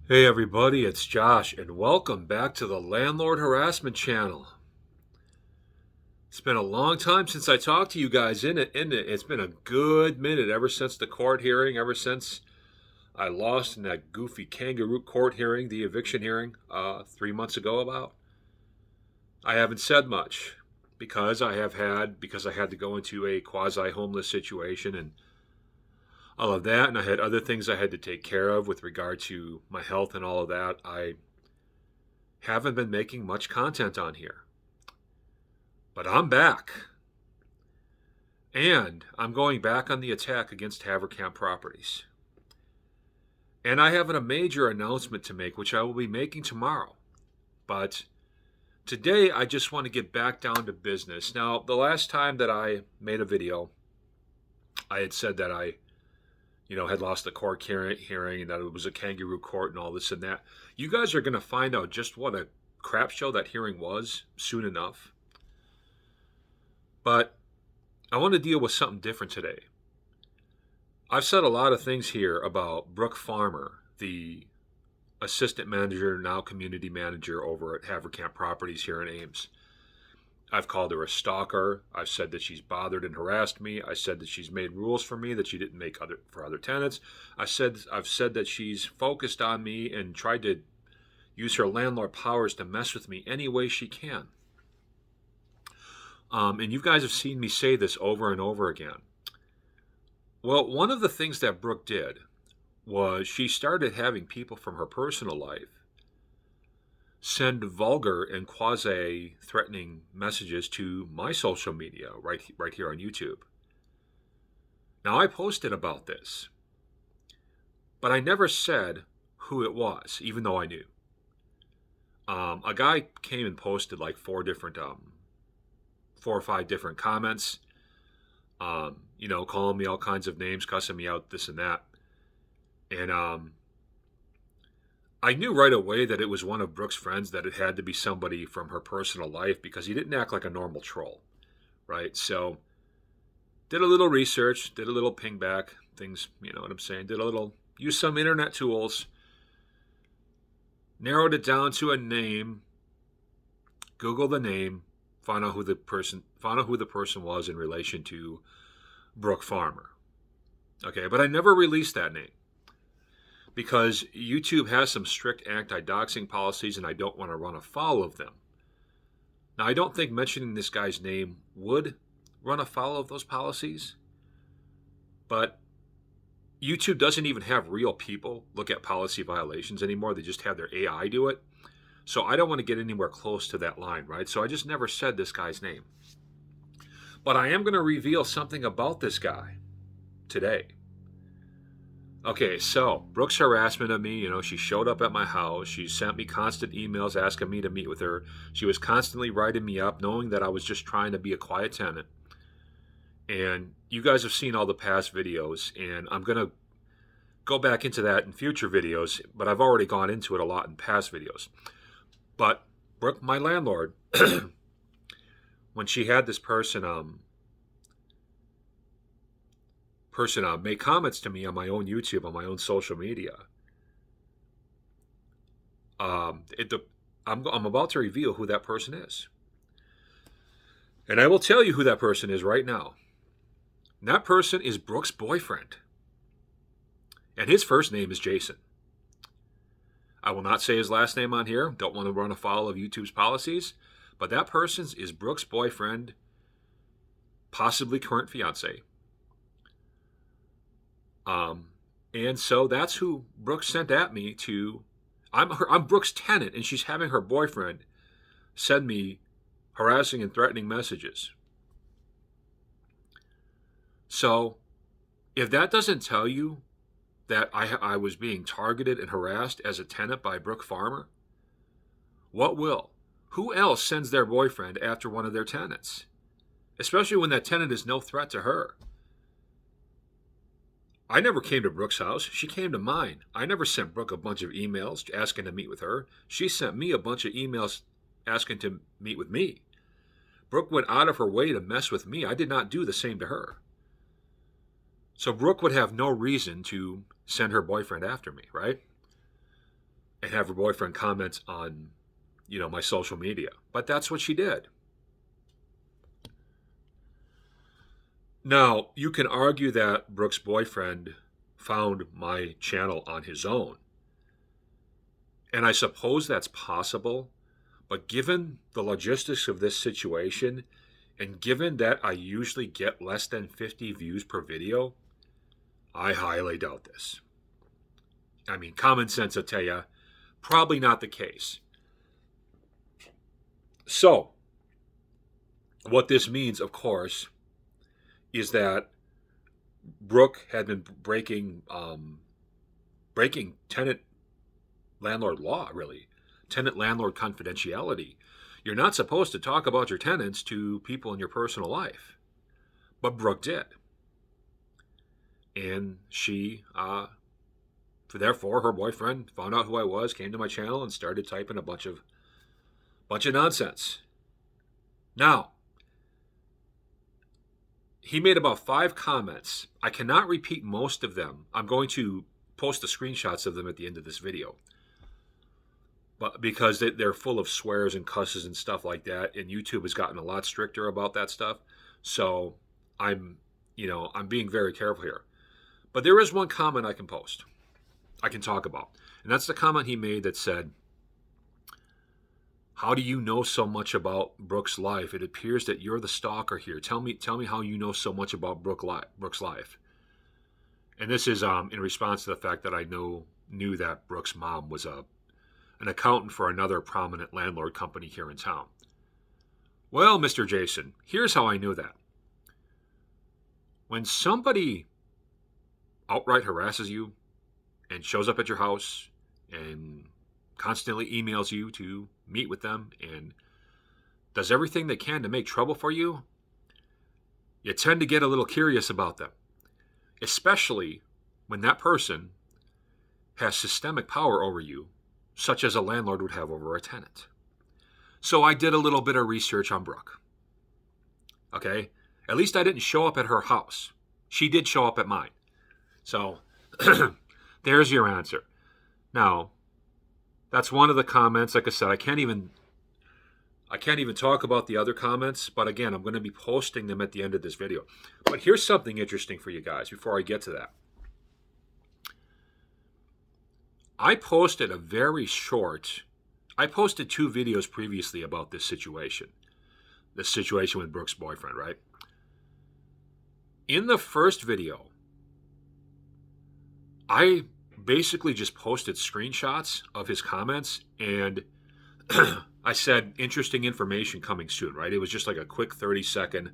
Hey everybody, it's Josh, and welcome back to the Landlord Harassment Channel. It's been a long time since I talked to you guys in it, isn't it? It's been a good minute ever since the court hearing, ever since I lost in that goofy kangaroo court hearing, the eviction hearing, 3 months ago about. I haven't said much because I had to go into a quasi homeless situation and all of that, and I had other things I had to take care of with regard to my health and all of that. I haven't been making much content on here. But I'm back. And I'm going back on the attack against Haverkamp Properties. And I have a major announcement to make, which I will be making tomorrow. But today, I just want to get back down to business. Now, the last time that I made a video, I had said that I, had lost the court hearing and that it was a kangaroo court and all this and that. You guys are going to find out just what a crap show that hearing was soon enough. But I want to deal with something different today. I've said a lot of things here about Brooke Farmer, the assistant manager, now community manager over at Haverkamp Properties here in Ames. I've called her a stalker. I've said that she's bothered and harassed me. I said that she's made rules for me that she didn't make for other tenants. I've said that she's focused on me and tried to use her landlord powers to mess with me any way she can. And you guys have seen me say this over and over again. Well, one of the things that Brooke did was she started having people from her personal life send vulgar and quasi-threatening messages to my social media right here on YouTube. Now, I posted about this, but I never said who it was, even though I knew. A guy came and posted like four or five different comments, calling me all kinds of names, cussing me out, this and that. And I knew right away that it was one of Brooke's friends, that it had to be somebody from her personal life because he didn't act like a normal troll, right? So did a little research, did a little ping back, things, you know what I'm saying, used some internet tools, narrowed it down to a name, Googled the name, found out who the person was in relation to Brooke Farmer. Okay, but I never released that name because YouTube has some strict anti-doxing policies and I don't want to run afoul of them. Now, I don't think mentioning this guy's name would run afoul of those policies, but YouTube doesn't even have real people look at policy violations anymore. They just have their AI do it. So I don't want to get anywhere close to that line, right? So I just never said this guy's name. But I am going to reveal something about this guy today. Okay, so Brooke's harassment of me, she showed up at my house. She sent me constant emails asking me to meet with her. She was constantly writing me up, knowing that I was just trying to be a quiet tenant. And you guys have seen all the past videos, and I'm going to go back into that in future videos, but I've already gone into it a lot in past videos. But Brooke, my landlord, when she had this person make comments to me on my own YouTube, on my own social media, I'm about to reveal who that person is. And I will tell you who that person is right now. And that person is Brooke's boyfriend. And his first name is Jason. I will not say his last name on here. Don't want to run afoul of YouTube's policies. But that person is Brooke's boyfriend, possibly current fiance. And so that's who Brooke sent at me to. I'm Brooke's tenant, and she's having her boyfriend send me harassing and threatening messages. So if that doesn't tell you that I was being targeted and harassed as a tenant by Brooke Farmer, what will? Who else sends their boyfriend after one of their tenants? Especially when that tenant is no threat to her. I never came to Brooke's house. She came to mine. I never sent Brooke a bunch of emails asking to meet with her. She sent me a bunch of emails asking to meet with me. Brooke went out of her way to mess with me. I did not do the same to her. So Brooke would have no reason to send her boyfriend after me, right? and have her boyfriend comment on, my social media. But that's what she did. Now, you can argue that Brooke's boyfriend found my channel on his own. And I suppose that's possible. But given the logistics of this situation, and given that I usually get less than 50 views per video, I highly doubt this. I mean, common sense will tell you, probably not the case. So, what this means, of course, is that Brooke had been breaking tenant landlord law, really. Tenant landlord confidentiality. You're not supposed to talk about your tenants to people in your personal life. But Brooke did. And she, therefore, her boyfriend found out who I was, came to my channel, and started typing a bunch of nonsense. Now, he made about 5 comments. I cannot repeat most of them. I'm going to post the screenshots of them at the end of this video. But because they're full of swears and cusses and stuff like that, and YouTube has gotten a lot stricter about that stuff. So I'm being very careful here. But there is one comment I can post, I can talk about. And that's the comment he made that said, "How do you know so much about Brooke's life? It appears that you're the stalker here. Tell me how you know so much about Brooke's life." And this is in response to the fact that I knew that Brooke's mom was an accountant for another prominent landlord company here in town. Well, Mr. Jason, here's how I knew that. When somebody outright harasses you and shows up at your house and constantly emails you to meet with them and does everything they can to make trouble for you, you tend to get a little curious about them, especially when that person has systemic power over you, such as a landlord would have over a tenant. So I did a little bit of research on Brooke. Okay? At least I didn't show up at her house. She did show up at mine. So there's your answer. Now, that's one of the comments. Like I said, I can't even talk about the other comments, but again, I'm going to be posting them at the end of this video. But here's something interesting for you guys before I get to that. I posted 2 videos previously about this situation with Brooke's boyfriend, right? In the first video, I basically just posted screenshots of his comments, and I said interesting information coming soon, right? It was just like a quick 30-second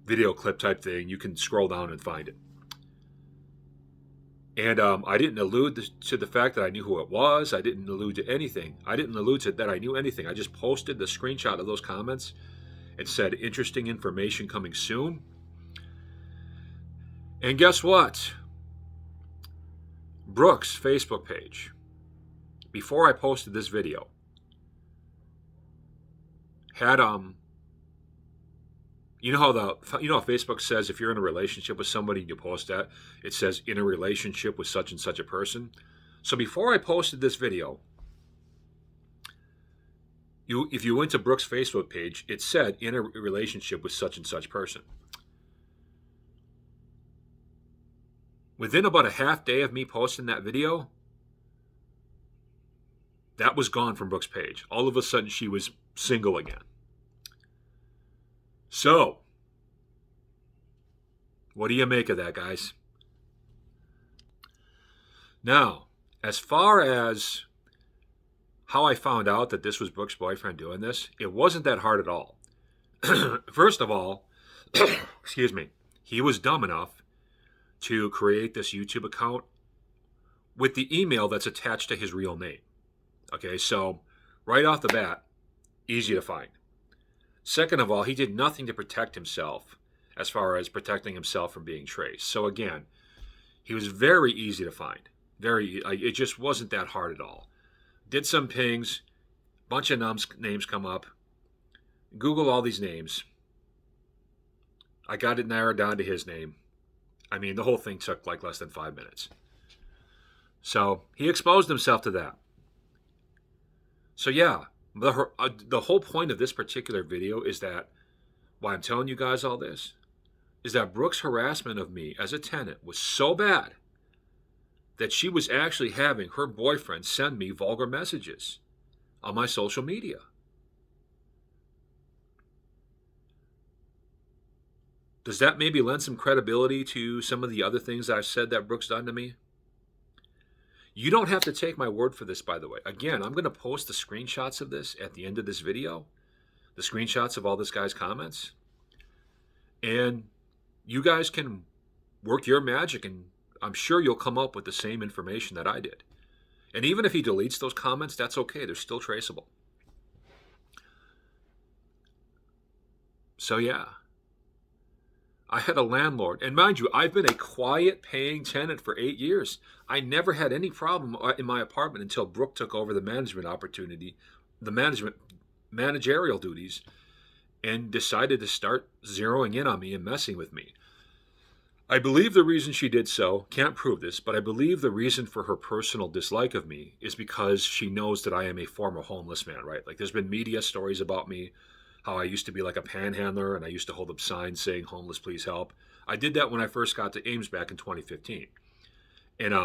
video clip type thing. You can scroll down and find it. And I didn't allude to the fact that I knew who it was. I didn't allude to anything. I didn't allude to that I knew anything. I just posted the screenshot of those comments and said interesting information coming soon. And guess what? Brooke's Facebook page, before I posted this video, had you know how Facebook says if you're in a relationship with somebody and you post that, it says in a relationship with such and such a person. So before I posted this video, if you went to Brooke's Facebook page, it said in a relationship with such and such person. Within about a half day of me posting that video, that was gone from Brooke's page. All of a sudden, she was single again. So, what do you make of that, guys? Now, as far as how I found out that this was Brooke's boyfriend doing this, it wasn't that hard at all. First of all, excuse me, he was dumb enough to create this YouTube account with the email that's attached to his real name. Okay, so right off the bat, easy to find. Second of all, he did nothing to protect himself as far as protecting himself from being traced. So again, he was very easy to find. It just wasn't that hard at all. Did some pings, bunch of names come up. Google all these names. I got it narrowed down to his name. I mean, the whole thing took like less than 5 minutes. So he exposed himself to that. So yeah, the whole point of this particular video is that, why I'm telling you guys all this, is that Brooke's harassment of me as a tenant was so bad that she was actually having her boyfriend send me vulgar messages on my social media. Does that maybe lend some credibility to some of the other things I've said that Brooke's done to me? You don't have to take my word for this, by the way. Again, I'm going to post the screenshots of this at the end of this video, the screenshots of all this guy's comments. And you guys can work your magic, and I'm sure you'll come up with the same information that I did. And even if he deletes those comments, that's okay. They're still traceable. So yeah, I had a landlord. And mind you, I've been a quiet paying tenant for 8 years. I never had any problem in my apartment until Brooke took over the management opportunity, the managerial duties, and decided to start zeroing in on me and messing with me. I believe the reason she did so, can't prove this, but I believe the reason for her personal dislike of me is because she knows that I am a former homeless man, right? Like, there's been media stories about me, how I used to be like a panhandler and I used to hold up signs saying, "Homeless, please help." I did that when I first got to Ames back in 2015. And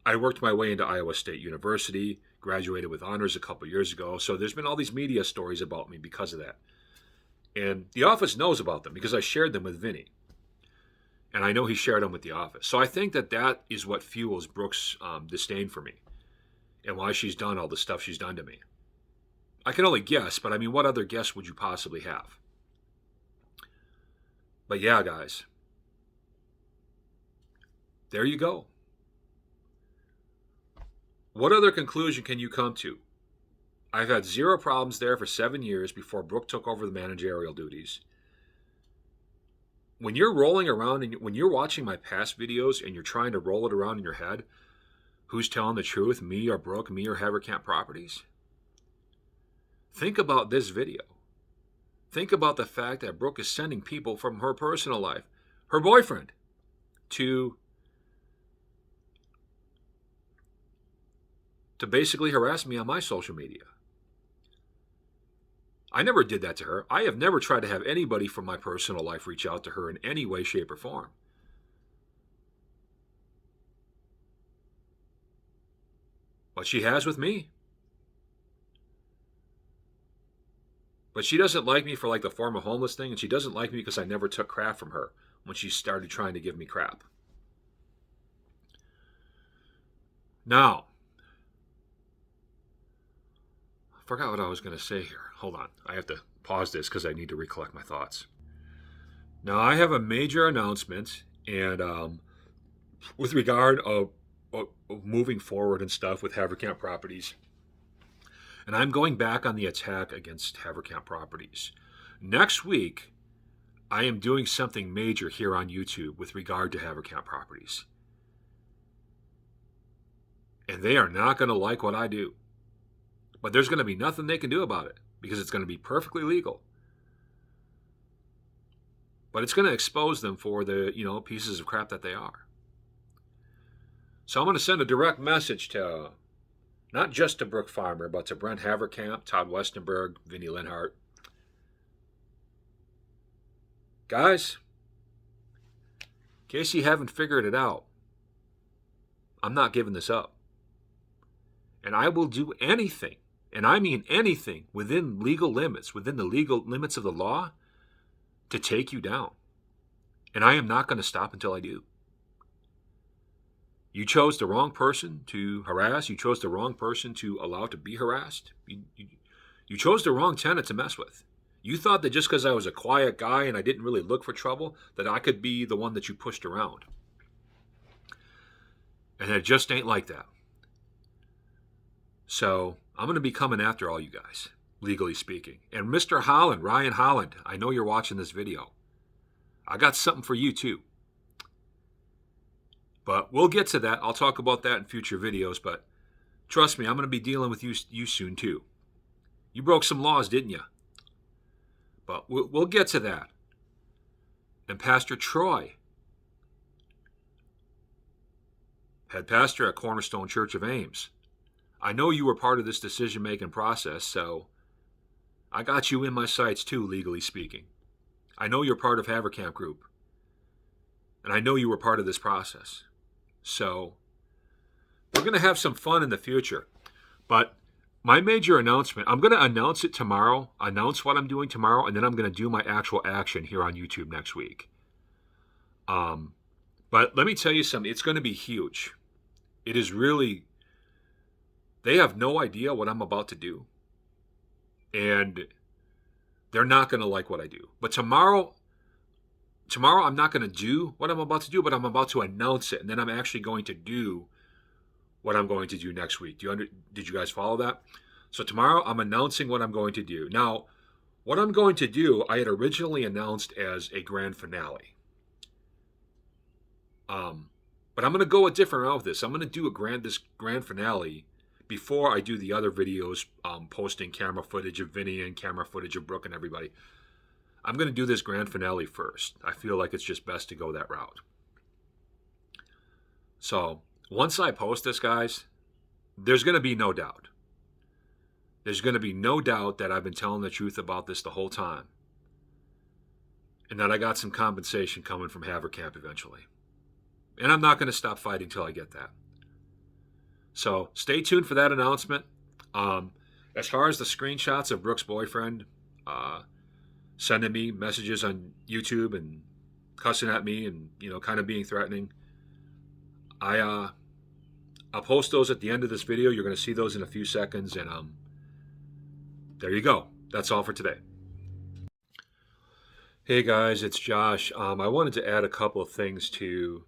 I worked my way into Iowa State University, graduated with honors a couple years ago. So there's been all these media stories about me because of that. And the office knows about them because I shared them with Vinny. And I know he shared them with the office. So I think that that is what fuels Brooke's disdain for me and why she's done all the stuff she's done to me. I can only guess, but I mean, what other guess would you possibly have? But yeah, guys, there you go. What other conclusion can you come to? I've had zero problems there for 7 years before Brooke took over the managerial duties. When you're rolling around and when you're watching my past videos and you're trying to roll it around in your head, who's telling the truth, me or Brooke, me or Haverkamp Properties? Think about this video. Think about the fact that Brooke is sending people from her personal life, her boyfriend, to basically harass me on my social media. I never did that to her. I have never tried to have anybody from my personal life reach out to her in any way, shape, or form. But she has with me. But she doesn't like me for like the former homeless thing, and she doesn't like me because I never took crap from her when she started trying to give me crap. Now, I forgot what I was going to say here. Hold on. I have to pause this because I need to recollect my thoughts. Now, I have a major announcement, and with regard of moving forward and stuff with Haverkamp Properties, and I'm going back on the attack against Haverkamp Properties. Next week, I am doing something major here on YouTube with regard to Haverkamp Properties. And they are not going to like what I do. But there's going to be nothing they can do about it because it's going to be perfectly legal. But it's going to expose them for the, pieces of crap that they are. So I'm going to send a direct message to, not just to Brooke Farmer, but to Brent Haverkamp, Todd Westenberg, Vinny Linhart. Guys, in case you haven't figured it out, I'm not giving this up. And I will do anything, and I mean anything, within legal limits, within the legal limits of the law, to take you down. And I am not going to stop until I do. You chose the wrong person to harass. You chose the wrong person to allow to be harassed. You chose the wrong tenant to mess with. You thought that just because I was a quiet guy and I didn't really look for trouble, that I could be the one that you pushed around. And it just ain't like that. So I'm going to be coming after all you guys, legally speaking. And Mr. Holland, Ryan Holland, I know you're watching this video. I got something for you too. But we'll get to that. I'll talk about that in future videos. But trust me, I'm going to be dealing with you soon too. You broke some laws, didn't you? But we'll get to that. And Pastor Troy head pastor at Cornerstone Church of Ames. I know you were part of this decision-making process, so I got you in my sights too, legally speaking. I know you're part of Haverkamp Group, and I know you were part of this process. So we're going to have some fun in the future. But my major announcement, I'm going to announce it tomorrow, announce what I'm doing tomorrow, and then I'm going to do my actual action here on YouTube next week. But let me tell you something. It's going to be huge. It is really, they have no idea what I'm about to do. And they're not going to like what I do. But tomorrow I'm not going to do what I'm about to do, but I'm about to announce it. And then I'm actually going to do what I'm going to do next week. Did you guys follow that? So tomorrow I'm announcing what I'm going to do. Now, what I'm going to do, I had originally announced as a grand finale. But I'm going to go a different route with this. I'm going to do this grand finale before I do the other videos, posting camera footage of Vinny and camera footage of Brooke and everybody. I'm going to do this grand finale first. I feel like it's just best to go that route. So once I post this, guys, there's going to be no doubt. There's going to be no doubt that I've been telling the truth about this the whole time. And that I got some compensation coming from Haverkamp eventually. And I'm not going to stop fighting till I get that. So stay tuned for that announcement. As far as the screenshots of Brooke's boyfriend sending me messages on YouTube and cussing at me and, kind of being threatening, I'll post those at the end of this video. You're going to see those in a few seconds. And there you go. That's all for today. Hey guys, it's Josh. I wanted to add a couple of things to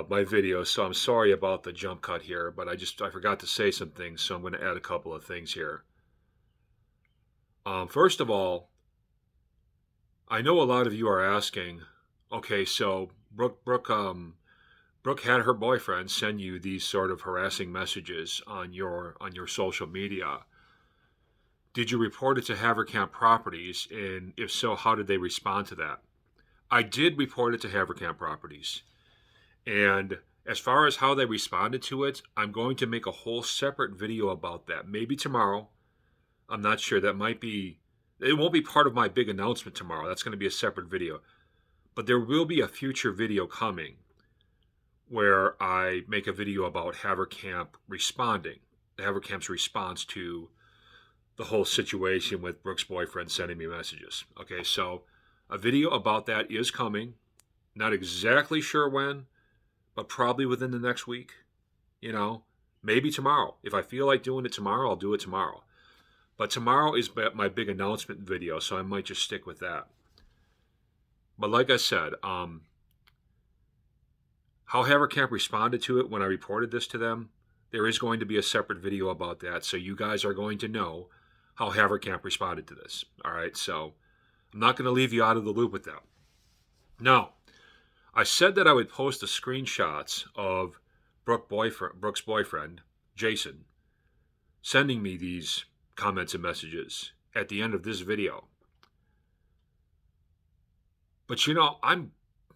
my video, so I'm sorry about the jump cut here, but I forgot to say some things, so I'm going to add a couple of things here. First of all, I know a lot of you are asking, okay, so Brooke had her boyfriend send you these sort of harassing messages on your social media. Did you report it to Haverkamp Properties, and if so, how did they respond to that? I did report it to Haverkamp Properties. And as far as how they responded to it, I'm going to make a whole separate video about that. Maybe tomorrow. I'm not sure. It won't be part of my big announcement tomorrow. That's going to be a separate video. But there will be a future video coming where I make a video about Haverkamp responding. Haverkamp's response to the whole situation with Brooke's boyfriend sending me messages. Okay, so a video about that is coming. Not exactly sure when, but probably within the next week, maybe tomorrow. If I feel like doing it tomorrow, I'll do it tomorrow. But tomorrow is my big announcement video, so I might just stick with that. But like I said, how Haverkamp responded to it when I reported this to them, there is going to be a separate video about that, so you guys are going to know how Haverkamp responded to this. All right, so I'm not going to leave you out of the loop with that. Now, I said that I would post the screenshots of Brooke's boyfriend, Jason, sending me these comments and messages at the end of this video. But I'm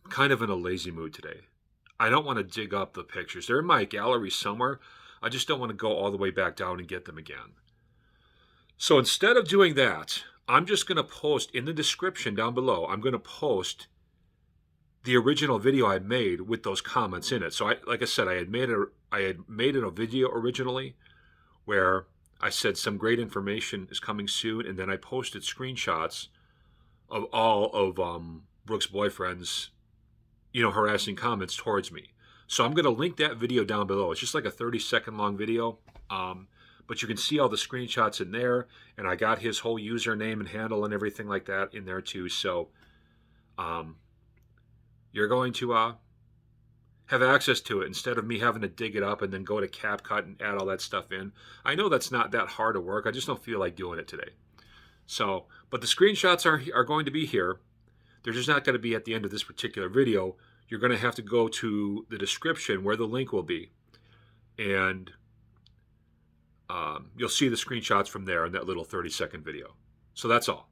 kind of in a lazy mood today. I don't want to dig up the pictures. They're in my gallery somewhere. I just don't want to go all the way back down and get them again. So instead of doing that, I'm just going to post in the description down below, I'm going to post the original video I made with those comments in it. So like I said, I had made it a video originally where I said some great information is coming soon, and then I posted screenshots of all of Brooke's boyfriend's, harassing comments towards me. So I'm going to link that video down below. It's just like a 30-second long video, but you can see all the screenshots in there, and I got his whole username and handle and everything like that in there too. So you're going to have access to it instead of me having to dig it up and then go to CapCut and add all that stuff in. I know that's not that hard to work. I just don't feel like doing it today. So, but the screenshots are going to be here. They're just not going to be at the end of this particular video. You're going to have to go to the description where the link will be. And you'll see the screenshots from there in that little 30-second video. So that's all.